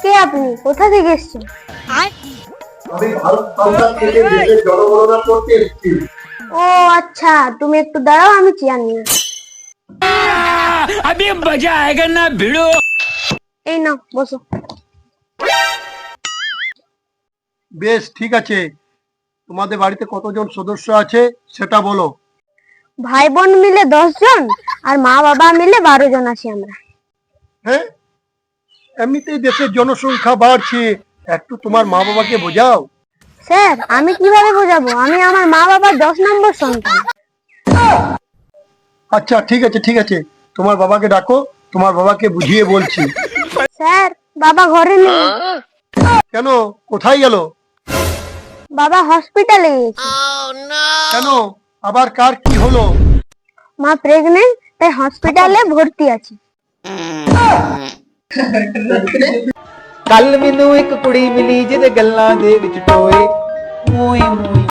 কে আপনি? কোথা থেকে এসেছেন? আমি ভারত সরকার থেকে দেশের জনগণনা করতে এসেছি। ও আচ্ছা, তুমি একটু দাঁড়াও, আমি চেয়ার নিয়ে আসছি। अभी मजा आएगा ना भिड़ो। এই নাও, বসো। বেশ, ঠিক আছে। তোমাদের বাড়িতে কতজন সদস্য আছে সেটা বলো। ভাই বোন মিলে 10 জন, আর মা বাবা মিলে 12 জন আছি আমরা। হ্যাঁ, এমনিতেই দেশের জনসংখ্যা বাড়ছে, একটু তোমার মা বাবাকে বোঝাও। স্যার, আমি কিভাবে বোঝাবো? আমি আমার মা বাবার 10 নম্বর সন্তান। আচ্ছা, ঠিক আছে ঠিক আছে, তোমার বাবাকে ডাকো, তোমার বাবাকে বুঝিয়ে বলছি। স্যার, বাবা ঘরে নেই। কেন, কোথায় গেল? বাবা হসপিটালে গেছে। কেন, আবার কার কি হলো? মা প্রেগনেন্ট, তাই হসপিটালে ভর্তি আছে। ਕੱਲ ਮੈਨੂੰ ਇੱਕ ਕੁੜੀ ਮਿਲੀ ਜਿਹਦੇ ਗੱਲਾਂ ਦੇ ਵਿੱਚ ਟੋਏ ਮੂਈ ਮੂਈ